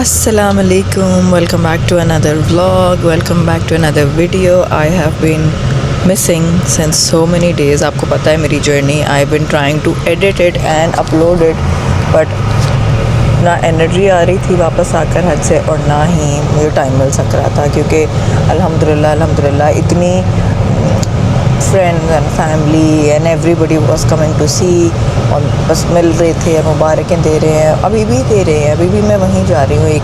Assalamualaikum, welcome back to another vlog, welcome back to another video. I have been missing since so many days. आपको पता है मेरी journey, I've been trying to edit it and upload it, but ना energy आ रही थी वापस आकर हज से और ना ही मुझे टाइम मिल सक रहा था, क्योंकि अल्हम्दुलिल्लाह इतनी friends and family and everybody was coming to see, और बस मिल रहे थे और मुबारकें दे रहे हैं, अभी भी दे रहे हैं। अभी भी मैं वहीं जा रही हूँ, एक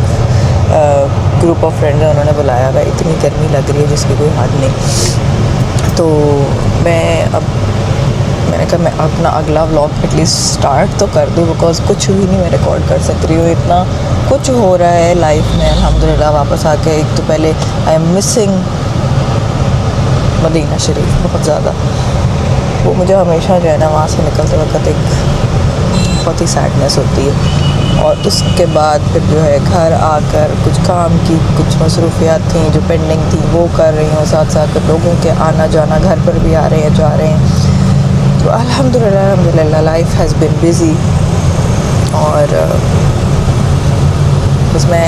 ग्रुप ऑफ फ्रेंड्स है, उन्होंने बुलाया हुआ। इतनी गर्मी लग रही है जिसकी कोई हद नहीं। तो मैंने कहा मैं अपना अगला व्लॉग एटलीस्ट स्टार्ट तो कर दूँ, बिकॉज़ कुछ भी नहीं मैं रिकॉर्ड कर सक रही हूँ। इतना कुछ हो रहा है लाइफ में अल्हम्दुलिल्लाह। वापस आके एक तो पहले आई एम मिसिंग मदीना शरीफ बहुत ज़्यादा। वो मुझे हमेशा जो है ना वहाँ से निकलते वक्त एक बहुत ही सैडनेस होती है। और उसके बाद फिर जो है घर आकर कुछ काम की कुछ मसरूफियात थी जो पेंडिंग थी वो कर रही हूँ, साथ साथ लोगों के आना जाना घर पर भी आ रहे हैं जा रहे हैं। तो अल्हम्दुलिल्लाह लाइफ हैज़ बिन बिज़ी। और बस मैं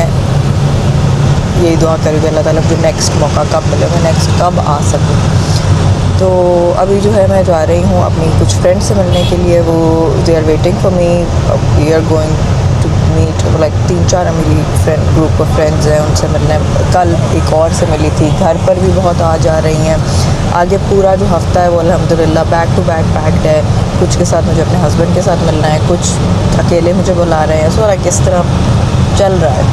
यही दुआ करूँगी अल्लाह ताला मुझे नेक्स्ट मौका कब मिले, मैं नेक्स्ट कब आ सकूँ। तो अभी जो है मैं जा रही हूँ अपनी कुछ फ्रेंड से मिलने के लिए। वो they are waiting for me, we are going to meet. Like 3-4 मेरी फ्रेंड ग्रुप ऑफ फ्रेंड्स हैं, उनसे मिलने। कल एक और से मिली थी। घर पर भी बहुत आ जा रही हैं। आगे पूरा जो हफ़्ता है वो अल्हम्दुलिल्लाह बैक टू बैक पैक्ड है। कुछ के साथ मुझे अपने हस्बैंड के साथ मिलना है, कुछ अकेले मुझे बुला रहे हैं। सो लाइक इस तरह चल रहा है।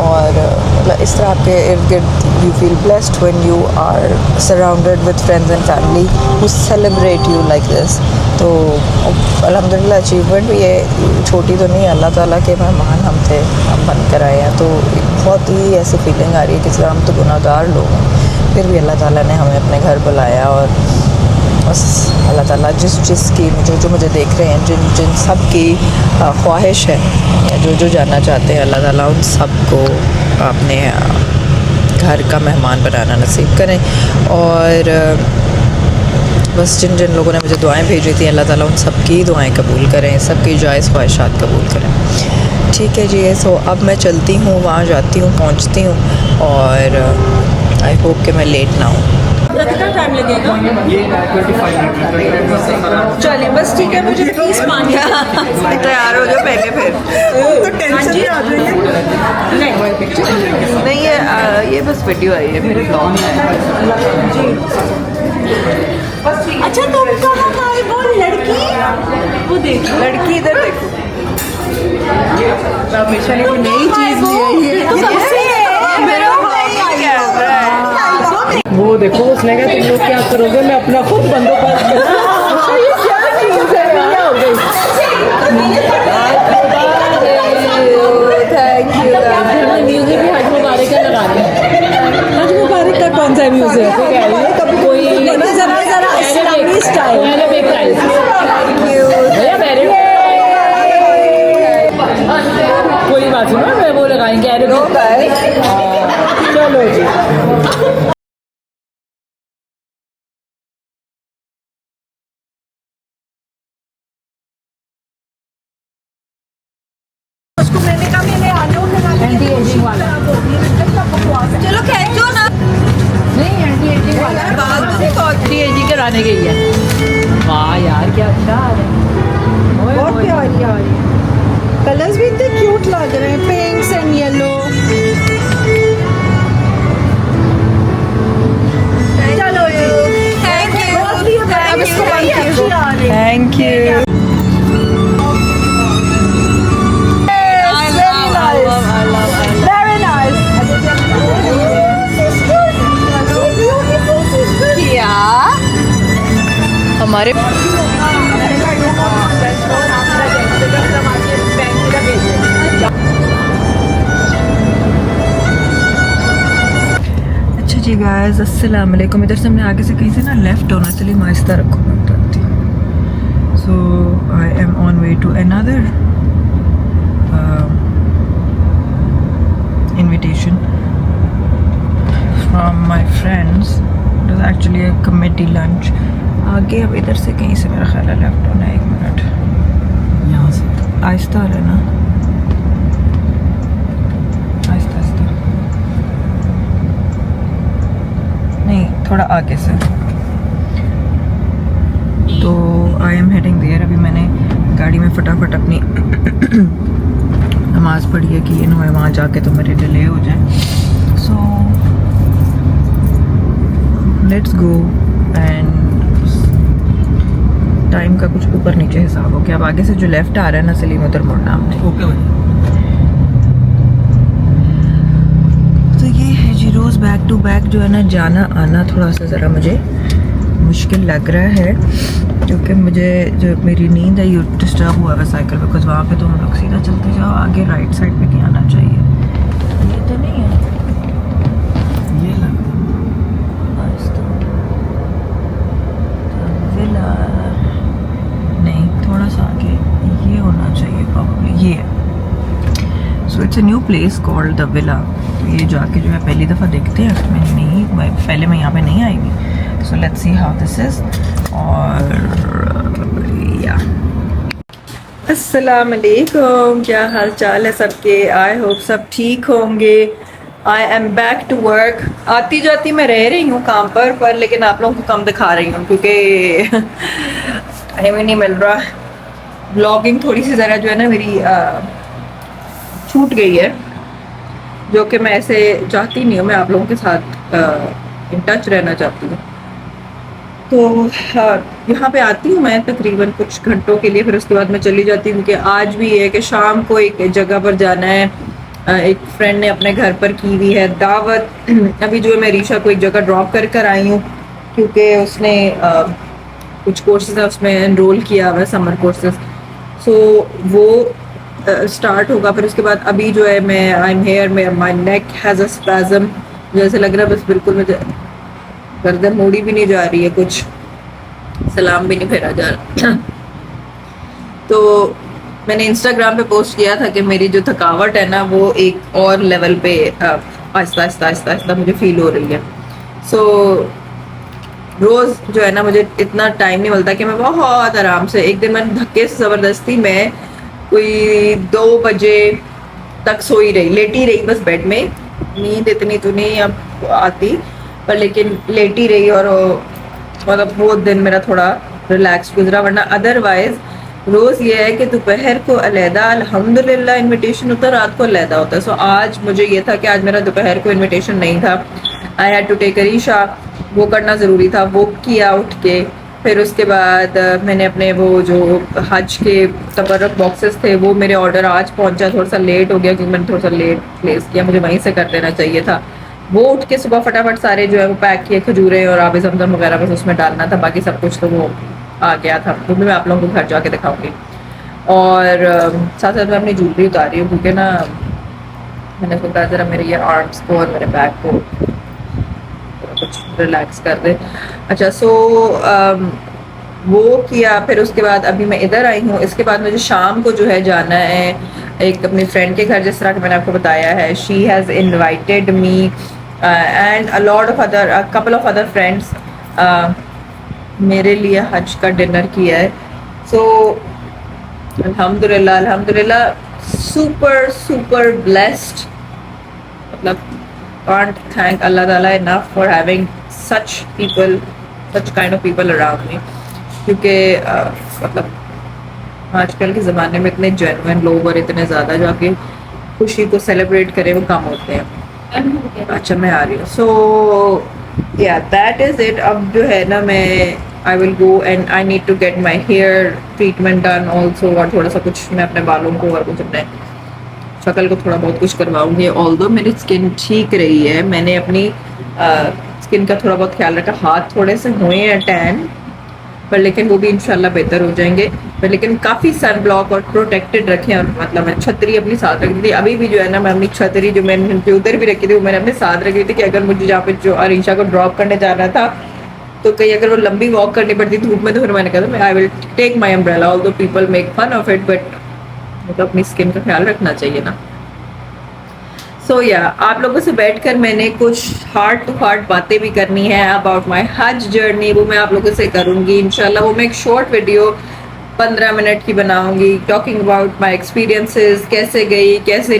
और मतलब इस तरह आपके इर्द गिर्द you feel blessed when you are surrounded with friends and family who celebrate you like this. तो अल्हम्दुलिल्लाह अचीवमेंट भी ये छोटी तो नहीं, अल्लाह ताला के मेहमान हम थे, हम बन कर आए हैं। तो बहुत ही ऐसी फीलिंग आ रही है कि हम तो गुनाहगार लोग हैं, फिर भी अल्लाह ताला ने हमें अपने घर बुलाया। और बस अल्लाह ताला जिसकी जो मुझे देख रहे हैं, जिन सब की ख्वाहिश है या जो जानना चाहते हैं, अल्लाह ताला उन सब को अपने घर का मेहमान बनाना नसीब करें। और बस जिन लोगों ने मुझे दुआएं भेजी थी, अल्लाह ताला उन सब की दुआएं कबूल करें, सबकी जायज़ ख्वाहिशात कबूल करें। ठीक है जी। सो अब मैं चलती हूँ, वहाँ जाती हूँ, पहुँचती हूँ। और आई होप कि मैं लेट ना हूँ। कितना टाइम लगेगा? ये 25 मिनट। चलिए बस ठीक है, मुझे प्लीज पानी तैयार हो जाओ पहले, फिर तो टेंशन भी आ रही है। नहीं ये बस वीडियो आई है, मेरे ब्लॉग में जी अच्छा, तुम कहाँ गए? वो लड़की, वो देखो लड़की इधर देखो। हमेशा कोई नई चीज तो सबसे मेरा कैमरा है। वो देखो उसने कहा तुम लोग क्या करोगे, मैं अपना खुद बंदोबस्त करूँ। ये क्या चीज है, क्या हो गई? Thank you. म्यूजिक भी हज मुबारक का लगा दें। हज मुबारक का कौन सा म्यूजिक है? कभी कोई जरा इस्लामी स्टाइल। कोई बात सुनो, मैं वो लगाएंगे। अरे चलो जी। उसको मैंने कहा मैंने आने एंटी एजिंग वाला। चलो खींचो ना। नहीं एंटी एजिंग वाला बाल तो देखो, एंटी एजिंग कराने गई है। वाह यार क्या अच्छा आ रहा है, बहुत प्यारी आ रही है। कलर्स भी इतने क्यूट लग रहे हैं, पिंक्स एंड येलो। चलो थैंक यू। अब इसको थैंक यू। हमारे अच्छा जी, हे गाइस अस्सलाम वालेकुम। इधर से हमने आगे से कहीं से ना लेफ्ट होना, चलिए मैं आहिस्ता रखो मैं बताती हूँ। So I am on way to another invitation from my friends. It was actually a committee lunch. आगे अब इधर से कहीं से मेरा ख्याल है लेफ्ट होना है। 1 मिनट यहाँ से आहिस्ता रहना, आहिस्ता आहिस्ता नहीं, थोड़ा आगे से। तो आई एम हेडिंग देयर। अभी मैंने गाड़ी में फटाफट अपनी नमाज़ पढ़ी है कि ये ना वहाँ जाके तो मेरे डिले हो जाए। So let's go. And time का कुछ ऊपर नीचे हिसाब हो गया। अब आगे से जो लेफ्ट आ रहा है ना सलीम, उधर मुड़ना हमने। ओके भाई। तो ये है जी रोज़ बैक टू बैक जो है ना जाना आना थोड़ा सा ज़रा मुझे मुश्किल लग रहा है, क्योंकि मुझे जो मेरी नींद है ये डिस्टर्ब हुआ है साइकिल, बिकॉज वहाँ पे तो हम लोग सीधा चलते जाओ, आगे राइट साइड पे क्या आना चाहिए। ये तो नहीं है, ये विला नहीं, थोड़ा सा आगे ये होना चाहिए प्रॉब्ली। ये so it's a new place called the villa. तो ये जाके जो है पहली दफ़ा देखते हैं। पहले मैं यहाँ पे नहीं आई हुई। So let's see how this is. और या अस्सलाम वालेकुम, क्या हाल चाल है सबके? आई होप सब ठीक होंगे। I am back to work. आती जाती मैं रह रही हूँ काम पर लेकिन आप लोगों को कम दिखा रही हूँ क्योंकि टाइम ही नहीं मिल रहा। ब्लॉगिंग थोड़ी सी ज़रा जो है ना मेरी छूट गई है, जो कि मैं ऐसे चाहती नहीं हूँ। मैं आप लोगों के साथ इन टच रहना चाहती हूँ। तो यहाँ पे आती हूँ मैं तकरीबन कुछ घंटों के लिए, फिर उसके बाद मैं चली जाती हूँ। क्योंकि आज भी है कि शाम को एक जगह पर जाना है। एक फ्रेंड ने अपने घर पर की हुई है दावत। अभी जो है मैं रीशा को एक जगह ड्रॉप कर आई हूँ, क्योंकि उसने कुछ कोर्सेज है उसमें एनरोल किया हुआ है, समर कोर्सेज। सो वो स्टार्ट होगा। फिर उसके बाद अभी जो है मैं I am here, my neck has a spasm, जैसे लग रहा है बस बिल्कुल मुझे गर्दन मोड़ी भी नहीं जा रही है, कुछ सलाम भी नहीं फेरा जा रहा। तो मैंने इंस्टाग्राम पे पोस्ट किया था कि मेरी जो थकावट है ना वो एक और लेवल पे आहिस्ता आहिस्ता आहिस्ता आहिस्ता मुझे फील हो रही है। सो रोज़ जो है ना मुझे इतना टाइम नहीं मिलता कि मैं बहुत आराम से, एक दिन मैंने धक्के से ज़बरदस्ती मैं कोई 2 बजे तक सोई रही, लेटी रही बस बेड में। नींद इतनी तो नहीं अब आती पर लेकिन लेटी रही, और मतलब वो दिन मेरा थोड़ा रिलैक्स गुजरा। वरना अदरवाइज रोज़ ये है कि दोपहर को अलहदा, अल्हम्दुलिल्लाह इनविटेशन होता है, रात को अलहदा होता है। सो आज मुझे ये था कि आज मेरा दोपहर को इनविटेशन नहीं था। I had to take Risha, वो करना ज़रूरी था, वो किया उठ के। फिर उसके बाद मैंने अपने वो जो हज के तबर्रुक बॉक्सेस थे वो मेरे ऑर्डर आज पहुंचा, थोड़ा सा लेट हो गया क्योंकि मैंने थोड़ा सा लेट प्लेस किया, मुझे वहीं से कर देना चाहिए था। वो उठ के सुबह फटाफट सारे जो है वो पैक किए, खजूरें और आबे ज़मज़म वगैरह बस उसमें डालना था, बाकी सब कुछ तो वो आ गया था। वो भी मैं आप लोगों को घर जाके दिखाऊंगी। और साथ साथ मैं अपनी ज्वेलरी उतारी हूँ क्योंकि ना मैंने सोचा ज़रा मेरे ये आर्म्स को और मेरे बैक को कुछ रिलैक्स कर दे। अच्छा, सो वो किया। फिर उसके बाद अभी मैं इधर आई हूँ। इसके बाद मुझे शाम को जो है जाना है एक अपनी फ्रेंड के घर, जिस तरह कि मैंने आपको बताया है। She has invited me and a lot of other, a couple of other friends मेरे लिए हज का डिनर किया है। सो अल्हम्दुलिल्लाह अल्हम्दुलिल्लाह सुपर सुपर ब्लेस्ड। मतलब can't thank Allah Ta'ala enough for having such people, such kind of people around me. क्योंकि मतलब आजकल के ज़माने में इतने जेन्युइन लोग और इतने ज़्यादा जाके खुशी को सेलिब्रेट करें वो कम होते हैं। अच्छा, मैं आ रही हूँ। सो या दैट इज़ इट। अब जो है ना मैं I will go and I need to get my hair treatment done also, और थोड़ा सा कुछ मैं अपने बालों को और कुछ अपने शक्ल को थोड़ा बहुत कुछ करवाऊंगी। ऑल्दो मेरी स्किन ठीक रही है, मैंने अपनी स्किन का थोड़ा बहुत ख्याल रखा। हाथ थोड़े से हुए हैं टैन पर, लेकिन वो भी इंशाल्लाह बेहतर हो जाएंगे। पर लेकिन काफ़ी सन ब्लॉक और प्रोटेक्टेड रखे, और मतलब मैं छतरी अपनी साथ रखी थी। अभी भी जो है ना मैं अपनी छतरी जो मैंने जो उधर भी रखी थी वो मैंने अपने साथ रखी थी कि अगर मुझे जहाँ पे जो अरीशा को ड्रॉप करने जाना था तो कहीं अगर वो लंबी वॉक करनी पड़ती धूप में तो फिर मैंने कहा था I will take my umbrella, although people make fun of it, but मतलब अपनी स्किन का ख्याल रखना चाहिए ना। सो या आप लोगों से बैठकर मैंने कुछ हार्ट टू हार्ट बातें भी करनी है अबाउट माई हज जर्नी, वो मैं आप लोगों से करूँगी इंशाल्लाह। वो मैं एक शॉर्ट वीडियो 15 मिनट की बनाऊंगी टॉकिंग अबाउट माई एक्सपीरियंसेस, कैसे गई, कैसे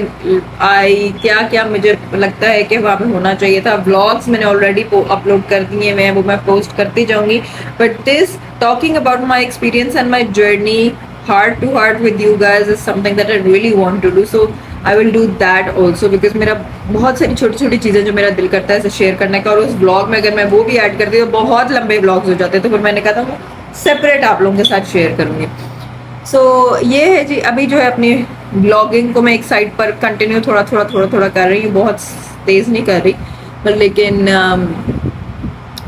आई, क्या क्या मुझे लगता है कि वहाँ पे होना चाहिए था। व्लॉग्स मैंने ऑलरेडी अपलोड कर दिए हैं, वो मैं पोस्ट करती जाऊंगी, but this talking about my experience and my journey heart to heart with you guys is something that I really want to do, so I will do that also because मेरा बहुत सारी छोटी छोटी चीज़ें जो मेरा दिल करता है इसे शेयर करने का, और उस ब्लॉग में अगर मैं वो भी ऐड करती हूँ तो बहुत लंबे ब्लॉग्स हो जाते हैं, तो फिर मैंने कहा था सेपरेट आप लोगों के साथ शेयर करूँगी। सो ये है जी, अभी जो है अपनी ब्लॉगिंग को मैं एक साइड पर कंटिन्यू थोड़ा थोड़ा कर रही हूँ, बहुत तेज़ नहीं कर रही, पर लेकिन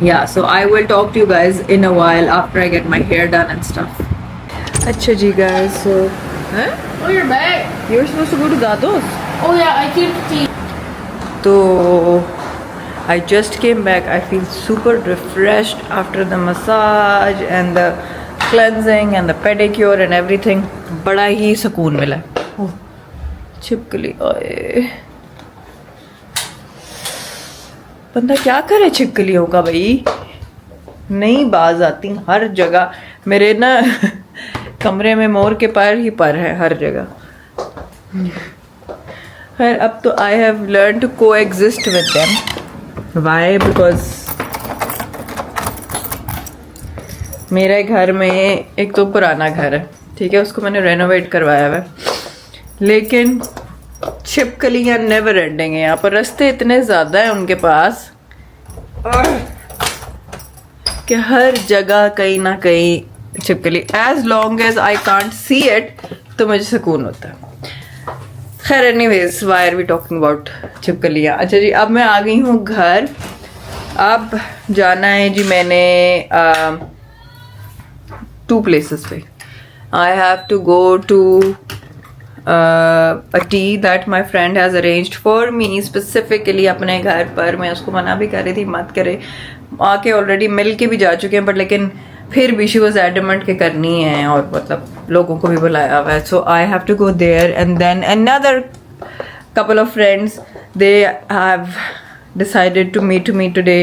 yeah, so I will talk to you guys in a while after I get my hair done and stuff. अच्छा जी guys, so Oh, you're back. you're supposed to go to Dados. Oh yeah, I came to tea. So I just came back. I feel super refreshed after the massage and the cleansing and the pedicure and everything. बड़ा ही सुकून मिला। ओह, छिपकली आए। बंदा क्या करे छिपकलियों का भाई, नहीं बाज आती हर जगह। मेरे ना कमरे में मोर के पर ही पर है हर जगह। खैर अब तो I have learn to coexist with them. Why? Because मेरे घर में एक तो पुराना घर है, ठीक है, उसको मैंने रेनोवेट करवाया हुआ है, लेकिन छिपकलियाँ नेवर एंडिंग है यहाँ पर। रास्ते इतने ज़्यादा हैं उनके पास कि हर जगह कहीं ना कहीं छिपकली। As long as I can't see it तो मुझे सुकून होता है। खैर anyways, why are we talking about छिपकलियाँ। अच्छा जी, अब मैं आ गई हूँ घर। अब जाना है जी मैंने 2 places पे। I have to go to a tea that my friend has arranged for me specifically अपने घर पर। मैं उसको मना भी कर रही थी मत करे, आके ऑलरेडी मिल के भी जा चुके हैं, बट लेकिन फिर भी शी वॉज एडमेंट के करनी है, और मतलब लोगों को भी बुलाया हुआ है। So I have to go there and then another couple of friends, they have decided to meet me today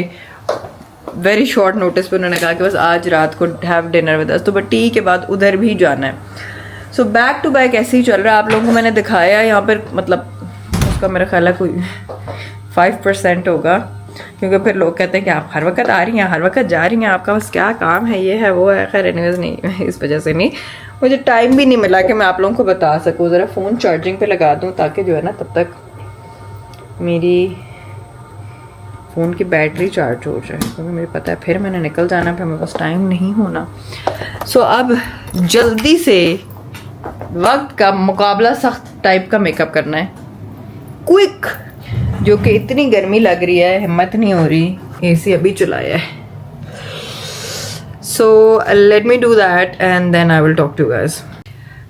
very short notice पे। उन्होंने कहा कि बस आज रात को have dinner with us, तो बट टी के बाद उधर भी जाना है। सो बैक टू बैक ऐसे ही चल रहा है। आप लोगों को मैंने दिखाया यहाँ पर, मतलब उसका मेरा ख्याल है कोई 5% होगा, क्योंकि फिर लोग कहते हैं कि आप हर वक्त आ रही हैं, हर वक्त जा रही हैं, आपका बस क्या काम है, ये है वो है। खैर एनीवेज नहीं, इस वजह से नहीं, मुझे टाइम भी नहीं मिला कि मैं आप लोगों को बता सकूँ। ज़रा फ़ोन चार्जिंग पे लगा दूँ ताकि जो है ना तब तक मेरी फ़ोन की बैटरी चार्ज हो जाए, क्योंकि मुझे पता है फिर मैंने निकल जाना, फिर मेरे पास टाइम नहीं होना। सो अब जल्दी से वक्त का मुकाबला सख्त टाइप का मेकअप करना है, क्विक, जो कि इतनी गर्मी लग रही है, हिम्मत नहीं हो रही, एसी अभी चलाया है। So let me do that and then I will talk to you guys.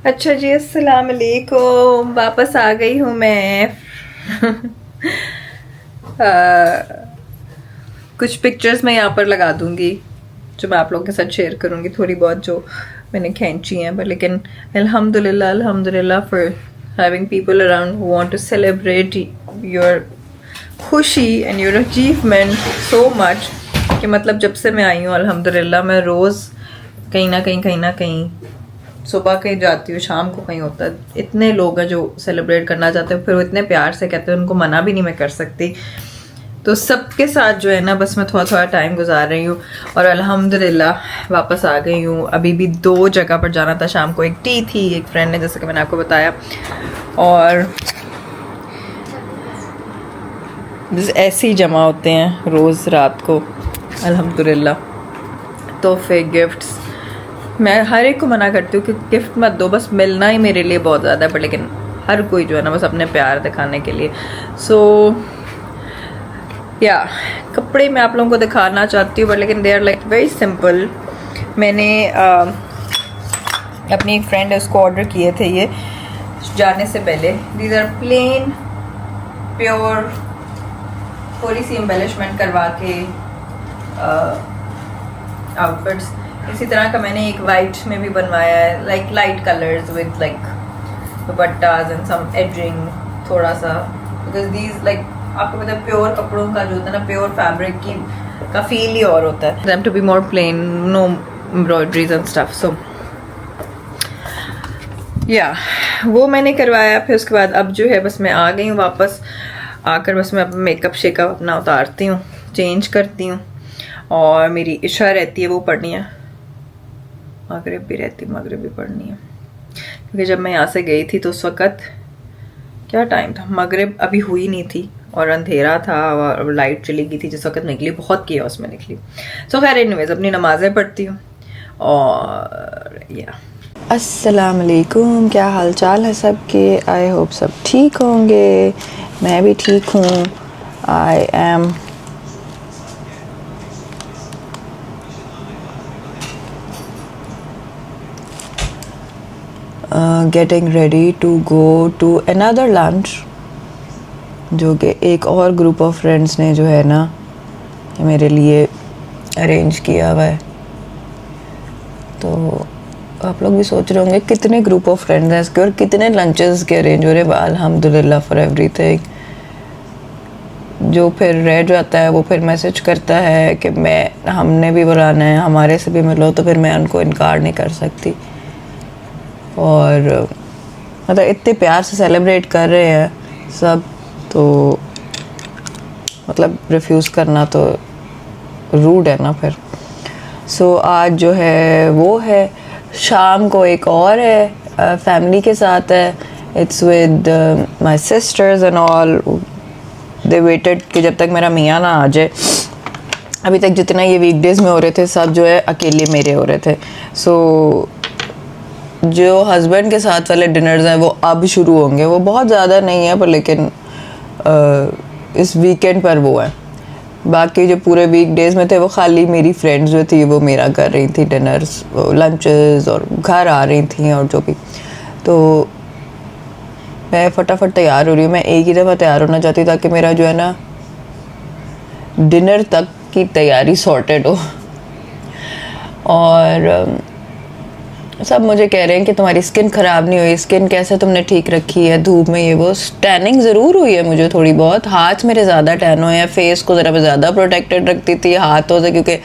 अच्छा जी, अस्सलाम वालेकुम, वापस आ गई हूँ मैं। कुछ पिक्चर्स मैं यहाँ पर लगा दूँगी जो मैं आप लोगों के साथ शेयर करूँगी, थोड़ी बहुत जो मैंने खींची हैं, पर लेकिन अल्हम्दुलिल्लाह for having people around who want to celebrate your खुशी and your achievement so much कि मतलब जब से मैं आई हूँ अल्हम्दुलिल्लाह मैं रोज़ कहीं ना कहीं सुबह कहीं जाती हूँ, शाम को कहीं होता है। इतने लोग हैं जो सेलिब्रेट करना चाहते हैं, फिर वो इतने प्यार से कहते हैं, उनको मना भी नहीं मैं कर सकती। तो सबके साथ जो है ना बस मैं थोड़ा टाइम गुजार रही हूँ, और अल्हम्दुलिल्लाह वापस आ गई हूँ। अभी भी 2 जगह पर जाना था, शाम को एक टी थी, एक फ्रेंड ने जैसे कि मैंने आपको बताया, और ऐसे ही जमा होते हैं रोज़ रात को अल्हम्दुलिल्लाह। तोहफे, गिफ्ट्स, मैं हर एक को मना करती हूँ कि गिफ्ट मत दो, बस मिलना ही मेरे लिए बहुत ज़्यादा है, पर लेकिन हर कोई जो है ना बस अपने प्यार दिखाने के लिए। सो या कपड़े मैं आप लोगों को दिखाना चाहती हूँ, बट लेकिन they are like very simple. मैंने अपनी एक फ्रेंड है उसको ऑर्डर किए थे ये जाने से पहले। दीज आर प्लेन प्योर, थोड़ी सी एम्बेलिशमेंट करवा के आउटफिट्स। इसी तरह का मैंने एक वाइट में भी बनवाया है, like light colours with like dupattas and some edging थोड़ा सा, बिकॉज दीज लाइक आपको पता है प्योर कपड़ों का जो होता है ना, प्योर फैब्रिक की का फील ही और होता है। Them to be more plain, no embroideries and stuff. So या वो मैंने करवाया। फिर उसके बाद अब जो है बस मैं आ गई हूँ वापस। आकर बस मैं अपना मेकअप शेकअप अपना उतारती हूँ, चेंज करती हूँ, और मेरी इशा रहती है वो पढ़नी है, मगरिब भी रहती है, मगरिब भी पढ़नी है। क्योंकि जब मैं यहाँ से गई थी तो उस वक़्त क्या टाइम था, मगरिब अभी हुई नहीं थी और अंधेरा था और लाइट चली गई थी जिस वक्त निकली, बहुत कियोस में निकली। सो खैर एनीवेज अपनी नमाज़ें पढ़ती हूँ और या अस्सलाम वालेकुम, क्या हाल चाल है सबके। आई होप सब ठीक होंगे, मैं भी ठीक हूँ। I am getting ready to go to another lunch, जो कि एक और ग्रुप ऑफ फ्रेंड्स ने जो है ना मेरे लिए अरेंज किया हुआ है। तो आप लोग भी सोच रहे होंगे कितने ग्रुप ऑफ फ्रेंड्स हैं इसके और कितने लंचेस के अरेंज हो रहे हैं। अल्हम्दुलिल्लाह फॉर एवरीथिंग। जो फिर रह जाता है वो फिर मैसेज करता है कि हमने भी बुलाना है, हमारे से भी मिलो, तो फिर मैं उनको इनकार नहीं कर सकती। और मतलब इतने प्यार से सेलिब्रेट कर रहे हैं सब, तो मतलब रिफ्यूज़ करना तो रूड है ना फिर। सो आज जो है वो है, शाम को एक और है, फैमिली के साथ है। It's with my sisters and all. They waited कि जब तक मेरा मियाँ ना आ जाए। अभी तक जितना ये वीकडेज़ में हो रहे थे सब जो है अकेले मेरे हो रहे थे। सो जो हस्बैंड के साथ वाले डिनर्स हैं वो अब शुरू होंगे। वो बहुत ज़्यादा नहीं है पर लेकिन इस वीकेंड पर वो है। बाकी जो पूरे वीक डेज़ में थे वो खाली मेरी फ्रेंड्स जो थी वो मेरा कर रही थी डिनर्स, लंचेस, और घर आ रही थी और जो भी। तो मैं फटाफट तैयार हो रही हूँ। मैं एक ही दफ़ा तैयार होना चाहती ताकि मेरा जो है ना डिनर तक की तैयारी सॉर्टेड हो। और सब मुझे कह रहे हैं कि तुम्हारी स्किन ख़राब नहीं हुई, स्किन कैसे तुमने ठीक रखी है धूप में, ये वो। टैनिंग ज़रूर हुई है मुझे थोड़ी बहुत, हाथ मेरे ज़्यादा टैन हुए हैं। फेस को ज़रा मैं ज़्यादा प्रोटेक्टेड रखती थी हाथों से, क्योंकि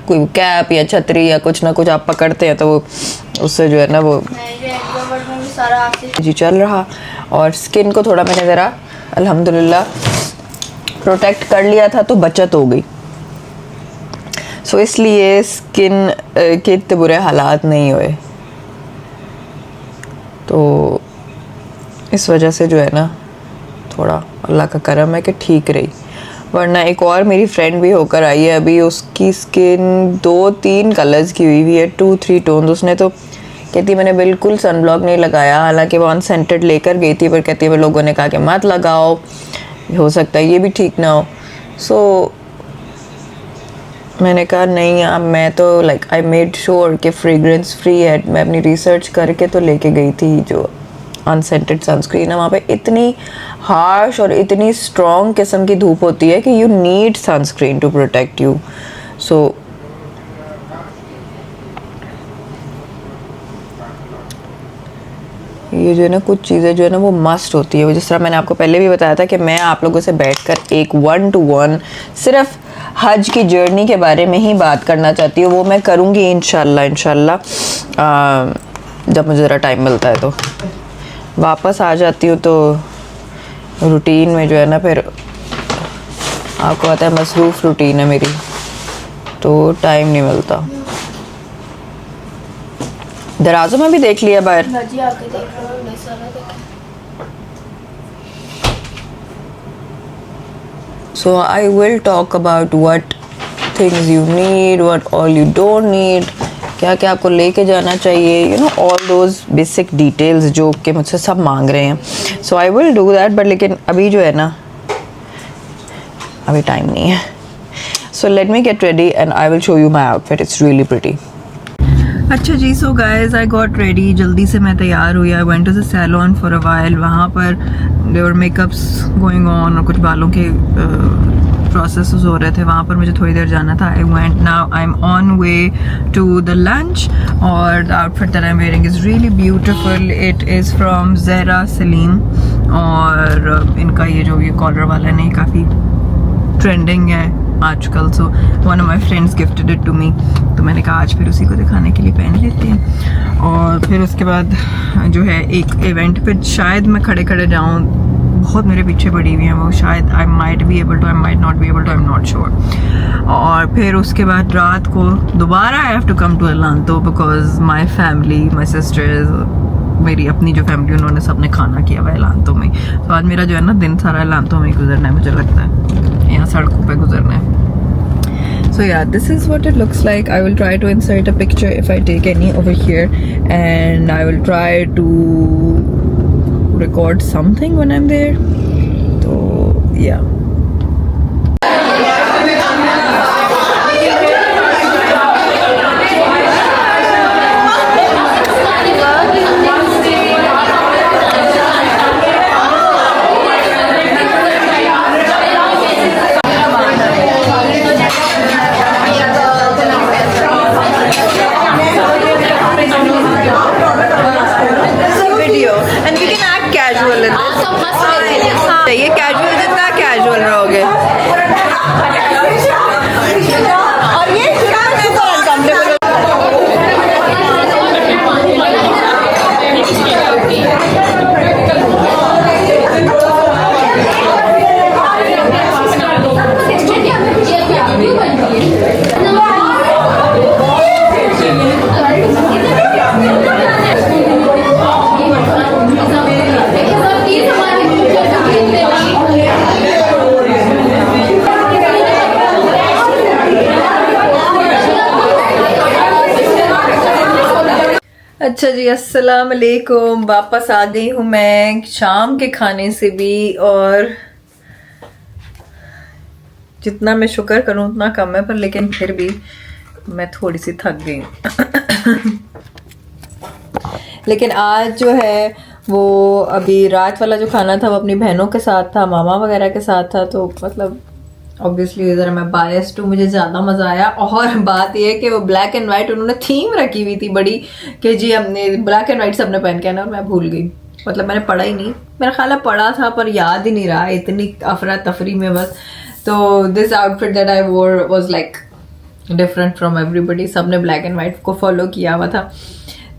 कोई कैप या छतरी या कुछ ना कुछ आप पकड़ते हैं तो वो उससे जो है ना वो जी चल रहा। और स्किन को थोड़ा मैंने ज़रा अल्हम्दुलिल्लाह प्रोटेक्ट कर लिया था तो बचत हो गई। सो इसलिए स्किन के इतने बुरे हालात नहीं हुए। तो इस वजह से जो है ना थोड़ा अल्लाह का करम है कि ठीक रही। वरना एक और मेरी फ्रेंड भी होकर आई है अभी, उसकी स्किन 2-3 कलर्स की हुई है, 2-3 टोन्स। उसने तो कहती मैंने बिल्कुल सनब्लॉक नहीं लगाया, हालांकि वो अनसेंटेड लेकर गई थी, पर कहती है लोगों ने कहा कि मत लगाओ, हो सकता है ये भी ठीक ना हो। सो मैंने कहा नहीं, अब मैं तो लाइक आई मेड श्योर कि फ्रेग्रेंस फ्री है। मैं अपनी रिसर्च करके तो लेके गई थी जो अनसेंटेड सनस्क्रीन है। वहाँ पे इतनी हार्श और इतनी स्ट्रॉन्ग किस्म की धूप होती है कि you need sunscreen to protect you. So ये जो है ना कुछ चीज़ें जो है ना वो मस्ट होती है। जिस तरह मैंने आपको पहले भी बताया था कि मैं आप लोगों से बैठकर एक 1-to-1 सिर्फ हज की जर्नी के बारे में ही बात करना चाहती हूँ। वो मैं करूँगी इंशाल्लाह जब मुझे ज़रा टाइम मिलता है। तो वापस आ जाती हूँ तो रूटीन में जो है ना फिर आपको पता है मसरूफ़ रूटीन है मेरी, तो टाइम नहीं मिलता। दराजों में भी देख लिया बाहर। So I will talk about what things you need, what all you don't need, क्या क्या आपको लेके जाना चाहिए, you know all those basic details जो कि मुझसे सब मांग रहे हैं। So I will do that, but लेकिन अभी जो है ना अभी टाइम नहीं है। So let me get ready and I will show you my outfit. It's really pretty. अच्छा जी, so guys I got ready, जल्दी से मैं तैयार हुई। I went to the salon for a while. वहाँ पर देयर मेकअप्स गोइंग ऑन और कुछ बालों के प्रोसेस हो रहे थे, वहाँ पर मुझे थोड़ी देर जाना था। I went, now I am on way to the lunch. और the outfit that I am wearing is really beautiful. It is from Zahra Saleem और इनका ये जो ये कॉलर वाला नहीं काफ़ी ट्रेंडिंग है आजकल। So one of my friends gifted it to me, तो मैंने कहा आज फिर उसी को दिखाने के लिए पहन लेते हैं। और फिर उसके बाद जो है एक इवेंट पे शायद मैं खड़े खड़े जाऊँ, बहुत मेरे पीछे पड़ी हुई हैं वो, शायद I might be able to, I might not be able to, I am not sure. और फिर उसके बाद रात को दोबारा I have to come to Elanto because my family, my sisters, मेरी अपनी जो फैमिली, उन्होंने सबने खाना किया हुआ एलांतो में। तो आज मेरा जो है ना दिन सारा एलांतो में गुजरना है, मुझे लगता है यहाँ सड़कों पे गुजरना है। So yeah, this is what it looks like. I will try to insert a picture if I take any over here, and I will try to record something when I'm there. So yeah. Video, and we can act casual in this. ये casual जितना casual रहोगे। और ये uncomfortable. अच्छा जी, अस्सलाम वालेकुम। वापस आ गई हूँ मैं शाम के खाने से भी, और जितना मैं शुक्र करूँ उतना कम है, पर लेकिन फिर भी मैं थोड़ी सी थक गई हूँ। लेकिन आज जो है वो अभी रात वाला जो खाना था वो अपनी बहनों के साथ था, मामा वगैरह के साथ था, तो मतलब ऑब्वियसली ज़रा मैं बायस्ड हूँ, मुझे ज़्यादा मज़ा आया। और बात ये है कि वो ब्लैक एंड वाइट उन्होंने थीम रखी हुई थी बड़ी, कि जी हमने ब्लैक एंड वाइट सबने पहन के आना, और मैं भूल गई, मतलब मैंने पढ़ा ही नहीं, मेरा ख्याल है पढ़ा था पर याद ही नहीं रहा, इतनी अफरा तफरी में बस। तो दिस आउटफिट दैट आई वोर was like different from everybody, सबने ब्लैक एंड वाइट को फॉलो किया हुआ था।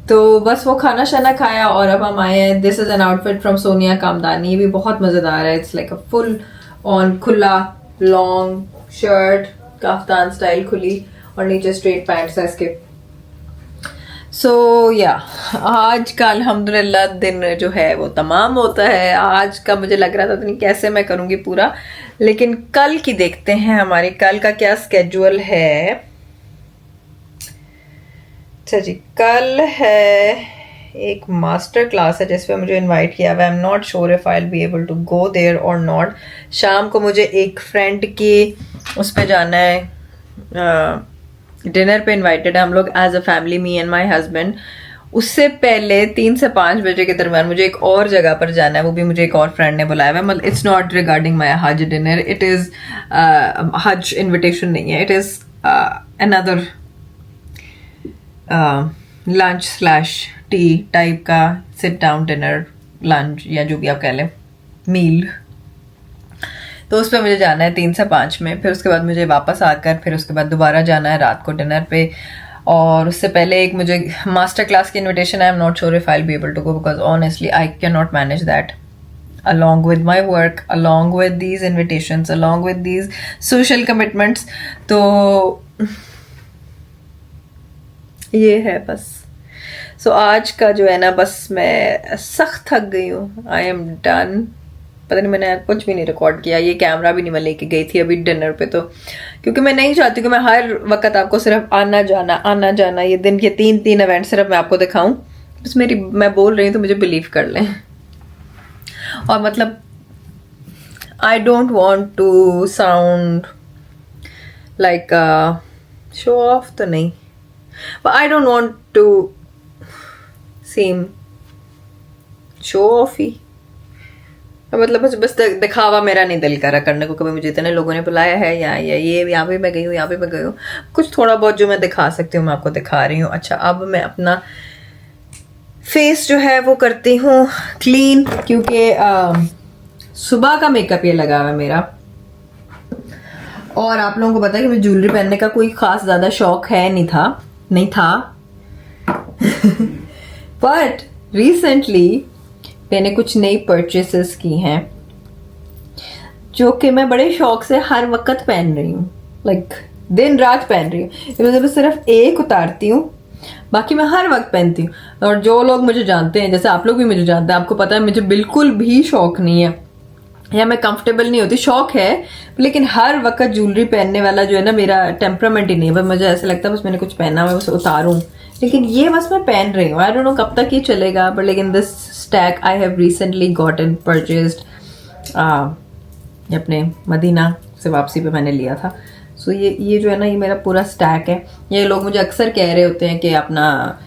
तो बस वो खाना शाना खाया और अब हम आए हैं। This is an outfit from Sonia Kamdani, ये भी बहुत मज़ेदार है। It's like a full on खुला लॉन्ग शर्ट, काफ्तान स्टाइल खुली, और नीचे स्ट्रेट पैंट्स है इसके। सो या आज का अल्हम्दुलिल्लाह दिन जो है वो तमाम होता है। आज का मुझे लग रहा था तो नहीं कैसे मैं करूँगी पूरा, लेकिन कल की देखते हैं हमारे कल का क्या स्केड्यूल है। अच्छा जी, कल है एक मास्टर क्लास है जिस पे मुझे इनवाइट किया हुआ है। I am not sure if I will be able to go there और नॉट। शाम को मुझे एक फ्रेंड की उस पे जाना है, डिनर पे इनवाइटेड है हम लोग as a family, me and my husband. उससे पहले 3 से 5 बजे के दरमियान मुझे एक और जगह पर जाना है, वो भी मुझे एक और फ्रेंड ने बुलाया हुआ है। मतलब इट्स नॉट रिगार्डिंग माई हज डिनर, इट इज़ हज इन्विटेशन नहीं है, it is another lunch slash T type का, सिट डाउन डिनर लंच या जो भी आप कह लें, मील। तो उस पर मुझे जाना है 3 से 5 में। फिर उसके बाद मुझे वापस आकर फिर उसके बाद दोबारा जाना है रात को डिनर पे। और उससे पहले एक मुझे मास्टर क्लास की invitation, I am not sure if I will be able to go because honestly I can not manage that along with my work, along with these invitations, along with these social commitments. तो ये है बस। सो आज का जो है ना, बस मैं सख्त थक गई हूँ। I am done. पता नहीं मैंने कुछ भी नहीं रिकॉर्ड किया, ये कैमरा भी नहीं मैं लेके गई थी अभी डिनर पे, तो क्योंकि मैं नहीं चाहती कि मैं हर वक्त आपको सिर्फ आना जाना ये दिन के 3 इवेंट सिर्फ मैं आपको दिखाऊं। बस मैं बोल रही हूँ तो मुझे बिलीव कर लें। और मतलब I don't want to sound like show off तो नहीं, But I don't want to seem show offy. मतलब बस दिखावा मेरा नहीं दिल करा करने को। कभी मुझे इतने लोगों ने बुलाया है या ये यहाँ पे मैं गई हूँ, यहाँ पे मैं गई हूँ, कुछ थोड़ा बहुत जो मैं दिखा सकती हूँ मैं आपको दिखा रही हूँ। अच्छा, अब मैं अपना फेस जो है वो करती हूँ क्लीन, क्योंकि सुबह का मेकअप ये लगा हुआ है मेरा। और आप लोगों को पता है कि मुझे ज्वेलरी पहनने का कोई खास ज़्यादा शौक है नहीं था बट रिसेंटली मैंने कुछ नई परचेसेस की हैं जो कि मैं बड़े शौक से हर वक्त पहन रही हूँ, लाइक दिन रात पहन रही हूँ। मैं सिर्फ एक उतारती हूँ, बाकी मैं हर वक्त पहनती हूँ। और जो लोग मुझे जानते हैं, जैसे आप लोग भी मुझे जानते हैं, आपको पता है मुझे बिल्कुल भी शौक नहीं है या मैं कंफर्टेबल नहीं होती। शौक है लेकिन हर वक्त ज्वेलरी पहनने वाला जो है ना, मेरा टेम्परामेंट ही नहीं है। बस मुझे ऐसा लगता है बस मैंने कुछ पहना हुआ है उसे उतारूं, लेकिन ये बस मैं पहन रही हूँ। आई डोंट नो कब तक ये चलेगा, बट लेकिन this stack I have recently gotten purchased अपने मदीना से वापसी पे मैंने लिया था। सो ये जो है ना, ये मेरा पूरा स्टैक है। ये लोग मुझे अक्सर कह रहे होते हैं कि अपना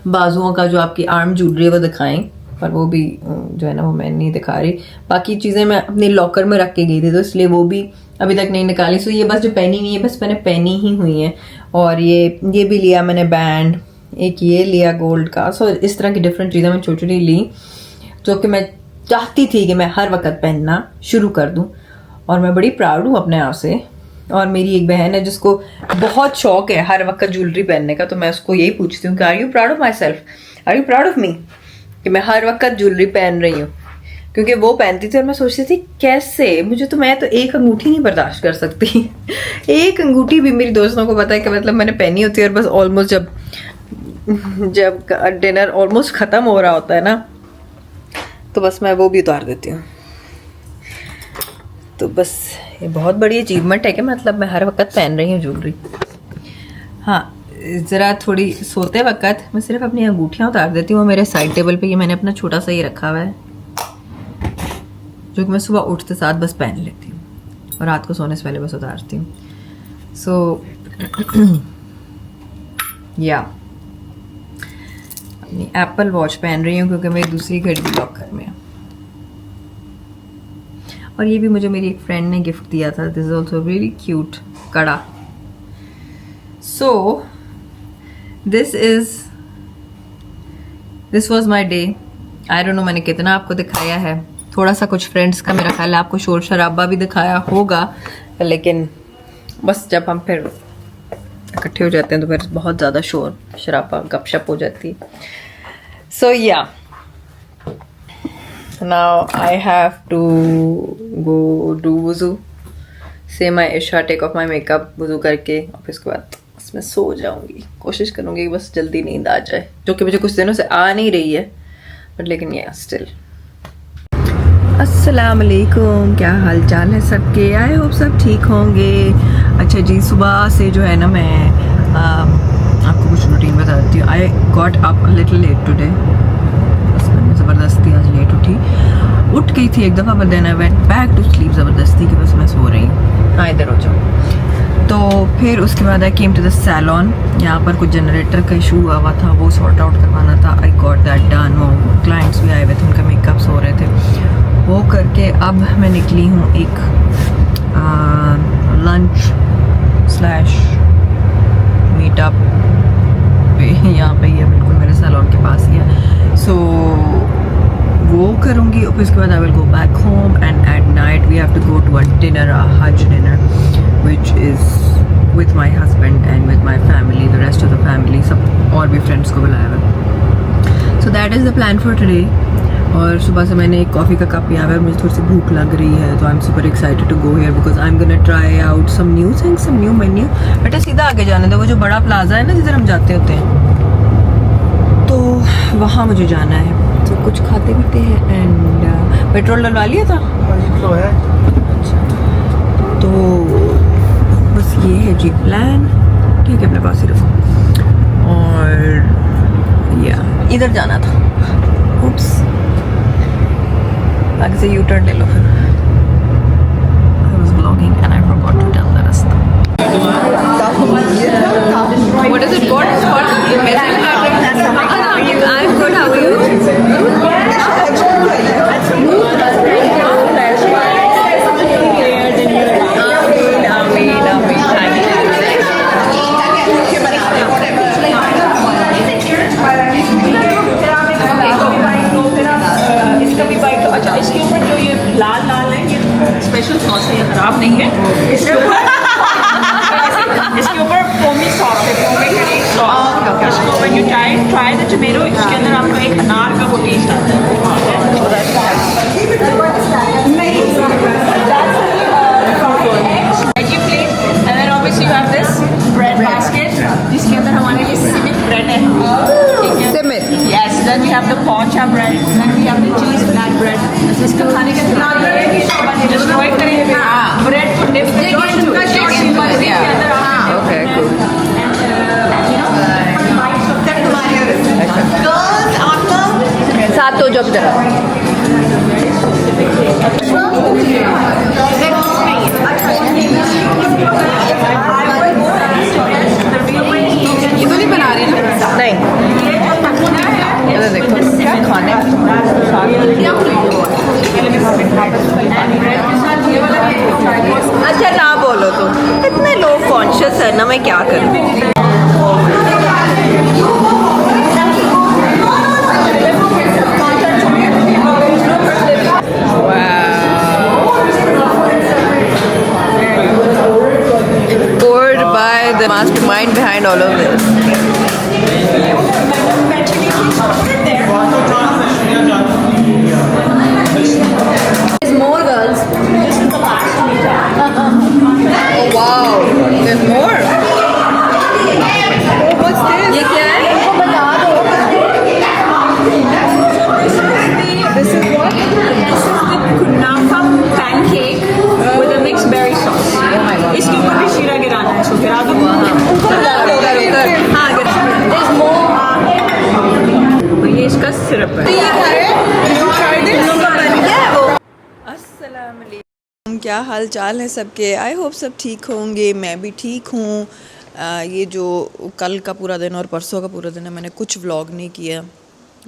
बाजुओं का जो आपकी आर्म ज्वेलरी है वो दिखाएं, पर वो भी जो है ना वो मैं नहीं दिखा रही। बाकी चीज़ें मैं अपने लॉकर में रख के गई थी तो इसलिए वो भी अभी तक नहीं निकाली। सो ये बस जो पहनी हुई है बस मैंने पहनी ही हुई है। और ये भी लिया मैंने बैंड, एक ये लिया गोल्ड का। सो इस तरह की डिफरेंट चीज़ें मैं छोटी छोटी ली जो कि मैं चाहती थी कि मैं हर वक्त पहनना शुरू कर दूँ। और मैं बड़ी प्राउड हूँ अपने आप से। और मेरी एक बहन है जिसको बहुत शौक है हर वक्त ज्वेलरी पहनने का, तो मैं उसको यही पूछती हूँ कि are you proud of myself, are you proud of me, कि मैं हर वक्त ज्वेलरी पहन रही हूँ। क्योंकि वो पहनती थी और मैं सोचती थी कैसे, मैं तो एक अंगूठी नहीं बर्दाश्त कर सकती एक अंगूठी भी मेरी दोस्तों को पता है कि मतलब मैंने पहनी होती है, और बस ऑलमोस्ट जब डिनर ऑलमोस्ट ख़त्म हो रहा होता है ना, तो बस मैं वो भी उतार देती हूँ। तो बस ये बहुत बड़ी अचीवमेंट है कि मतलब मैं हर वक्त पहन रही हूँ ज्वेलरी। हाँ, ज़रा थोड़ी सोते वक्त मैं सिर्फ अपनी अंगूठियाँ उतार देती हूँ। मेरे साइड टेबल पे ये मैंने अपना छोटा सा ये रखा हुआ है जो कि मैं सुबह उठते साथ बस पहन लेती हूँ और रात को सोने से पहले बस उतारती हूँ। सो या अपनी एप्पल वॉच पहन रही हूँ क्योंकि मेरी दूसरी घड़ी लॉकर में है। और ये भी मुझे मेरी एक फ्रेंड ने गिफ्ट दिया था। This is also very cute kada. So this was my day. I don't know मैंने कितना आपको दिखाया है, थोड़ा सा कुछ फ्रेंड्स का मेरा ख्याल है आपको शोर शराबा भी दिखाया होगा, लेकिन बस जब हम फिर इकट्ठे हो जाते हैं तो फिर बहुत ज़्यादा शोर शराबा गपशप हो जाती है। सो या now I have to go do wuzu, say my isha, take off my makeup, wuzu करके और फिर उसके बाद बस मैं सो जाऊंगी। कोशिश करूंगी कि बस जल्दी नींद आ जाए, जो कि मुझे कुछ दिनों से आ नहीं रही है, बट लेकिन ये स्टिल। अस्सलाम वालेकुम, क्या हाल चाल है सबके? आई होप सब ठीक होंगे। अच्छा जी, सुबह से जो है ना मैं आपको कुछ रूटीन बता देती हूँ। I got up little late today, ज़बरदस्ती आज लेट उठ गई थी एक दफ़ा, but then I went back to sleep ज़बरदस्ती कि बस मैं सो रही हूँ। हाँ, इधर हो जाओ। तो फिर उसके बाद आई केम टू द सैलॉन। यहाँ पर कुछ जनरेटर का इशू हुआ था, वो सॉर्ट आउट करवाना था। I got that done. वो क्लाइंट्स भी आए हुए थे, उनका मेकअप्स हो रहे थे। वो करके अब मैं निकली हूँ एक लंच स्लैश मीटअप पे। यहाँ पे ये बिल्कुल मेरे सैलॉन के पास ही है। सो वो करूँगी और फिर उसके बाद I will go back home and at night we have to go to a dinner, a huge dinner which is with my husband and with my family, the rest of the family, सब और भी friends को बुलाया हुआ। So that is the plan for today. और सुबह से मैंने एक कॉफ़ी का कप पिया हुआ है, मुझे थोड़ी सी भूख लग रही है, तो I am super excited to go here because I am gonna try out some new things, some new menu. बेटा सीधा आगे जाने दो, वो जो बड़ा प्लाजा है ना जिधर हम जाते होते हैं, तो वहाँ मुझे जाना है। तो कुछ खाते पीते हैं एंड पेट्रोल डलवा लिया था। अच्छा, तो बस ये है जी प्लान। ठीक है, अपने पास ही रखो। और या इधर जाना था, उप्स, आगे से यू टर्न ले लो। फिर I was vlogging and I forgot to tell the रास्ता। matcha bread, then we have the cheese flat bread. इसका खाने के बाद just provide करेंगे bread को dip into Okay, cool. girls after सात हो जब जरा ये तो नहीं बना रही ना नहीं ये देखो क्या खाने अच्छा ना बोलो तुम इतने लोग कॉन्शियस है ना मैं क्या करूँ Poured by the mastermind behind all of this. There's more girls. Oh wow, there's more. Oh, what's this? ये क्या है? This is what? This is the kunafa pancake with a mixed berry sauce. इसके ऊपर भी शीरा गिराना है, सो गिरा दो। हाँ, there's more. ये इसका सिरप है। अस्सलाम वालेकुम, क्या हाल चाल है सबके? आई होप सब ठीक होंगे, मैं भी ठीक हूँ। ये जो कल का पूरा दिन और परसों का पूरा दिन है मैंने कुछ व्लॉग नहीं किया,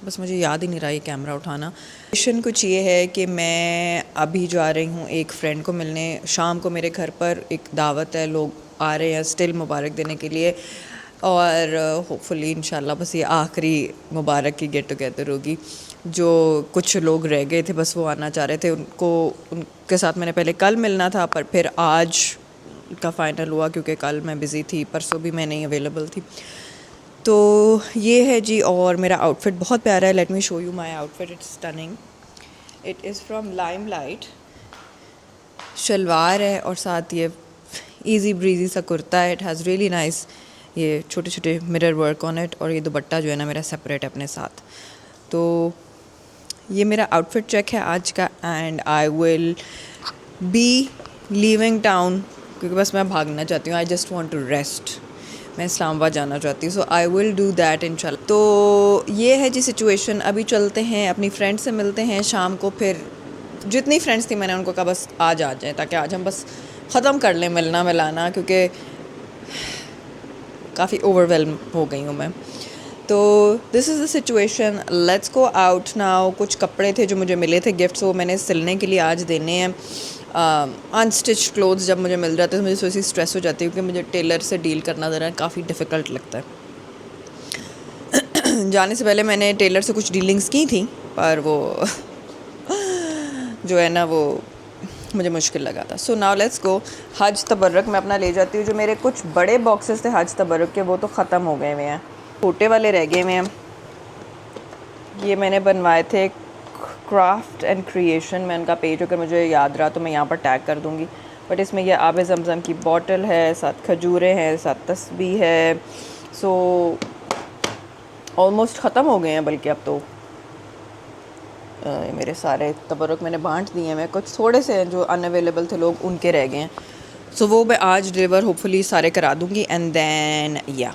बस मुझे याद ही नहीं रहा ये कैमरा उठाना। मिशन कुछ ये है कि मैं अभी जा रही हूँ एक फ्रेंड को मिलने। शाम को मेरे घर पर एक दावत है, लोग आ रहे हैं स्टिल मुबारक देने के लिए और होपफुली इंशाल्लाह बस ये आखिरी मुबारक की गेट टुगेदर होगी। जो कुछ लोग रह गए थे बस वो आना चाह रहे थे, उनके साथ मैंने पहले कल मिलना था पर फिर आज का फ़ाइनल हुआ क्योंकि कल मैं बिज़ी थी, परसों भी मैं नहीं अवेलेबल थी। तो ये है जी, और मेरा आउटफिट बहुत प्यारा है। Let me show you my outfit, it's stunning. It is from Limelight. Shalwar है और साथ ये इजी ब्रीजी सा कुर्ता है। इट हैज़ रियली नाइस ये छोटे छोटे मिरर वर्क ऑन इट, और ये दुपट्टा जो है ना मेरा सेपरेट है अपने साथ। तो ये मेरा आउटफिट चेक है आज का, and I will be leaving town क्योंकि बस मैं भागना चाहती हूँ। I just want to rest, मैं इस्लामाबाद जाना चाहती हूँ, so I will do that इंशाल्लाह। तो ये है जी सिचुएशन। अभी चलते हैं अपनी फ्रेंड से मिलते हैं शाम को। फिर जितनी फ्रेंड्स थी मैंने उनको कहा बस आज आ जाएँ ताकि आज हम बस ख़त्म कर लें मिलना मिलाना, क्योंकि काफ़ी ओवरवेलम हो गई हूँ मैं। तो this is the situation, let's go out now. कुछ कपड़े थे जो मुझे मिले थे गिफ्ट्स, वो मैंने सिलने के लिए आज देने हैं। अनस्टिच क्लोथ्स जब मुझे मिल जाते हैं तो मुझे थोड़ी सी स्ट्रेस हो जाती है क्योंकि मुझे टेलर से डील करना ज़रा काफ़ी डिफ़िकल्ट लगता है। जाने से पहले मैंने टेलर से कुछ डीलिंग्स की थी पर वो जो है ना वो मुझे मुश्किल लगा था। So now let's go. हज तबर्रक मैं अपना ले जाती हूँ। जो मेरे कुछ बड़े बॉक्सेस थे हज तबर्रक के वो तो ख़त्म हो गए हुए हैं, छोटे वाले रह गए हुए हैं। ये मैंने बनवाए थे क्राफ्ट एंड क्रिएशन में, उनका पेज अगर मुझे याद रहा तो मैं यहाँ पर टैग कर दूँगी। बट इसमें यह आब ज़मज़म की बॉटल है, साथ खजूरें हैं, साथ तस्बीह है। सो ऑलमोस्ट ख़त्म हो गए हैं, बल्कि अब तो मेरे सारे तबरुक मैंने बांट दिए हैं। कुछ थोड़े से जो अनअवेलेबल थे लोग उनके रह गए हैं। सो वो मैं आज डिलीवर होपफुली सारे करा दूँगी एंड देन या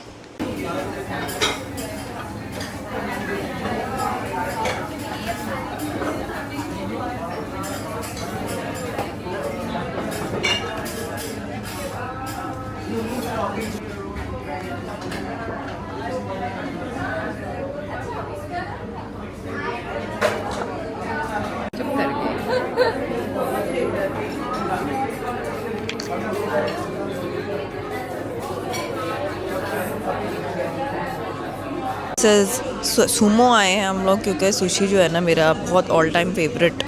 सुमो आए हैं हम लोग क्योंकि सुशी जो है ना मेरा बहुत ऑल टाइम फेवरेट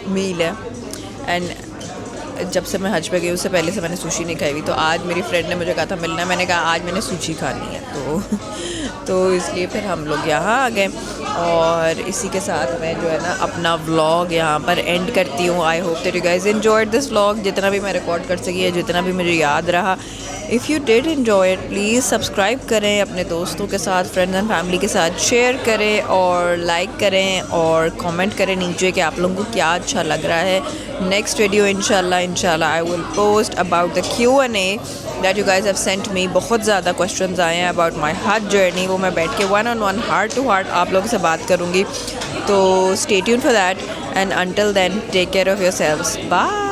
मील है। एंड जब से मैं हज पे गई उससे पहले से मैंने सुशी नहीं खाई हुई। तो आज मेरी फ्रेंड ने मुझे कहा था मिलना, मैंने कहा आज मैंने सुशी खानी है। तो इसलिए फिर हम लोग यहाँ आ गए और इसी के साथ मैं जो है ना अपना व्लॉग यहाँ पर एंड करती हूँ। I hope that you guys enjoyed this vlog, जितना भी मैं रिकॉर्ड कर सकी है, जितना भी मुझे याद रहा। If you did enjoy it please subscribe करें, अपने दोस्तों के साथ, फ्रेंड्स एंड फैमिली के साथ शेयर करें और लाइक करें और कमेंट करें नीचे कि आप लोगों को क्या अच्छा लग रहा है। नेक्स्ट वीडियो इंशाल्लाह I will post about the Q&A that you guys have sent me. बहुत ज़्यादा क्वेश्चंस आए हैं अबाउट माई हज जर्नी, वो मैं बैठ के 1-on-1 हार्ट टू हार्ट आप लोगों से बात करूँगी। तो stay tuned for that and until then take care of yourselves, bye.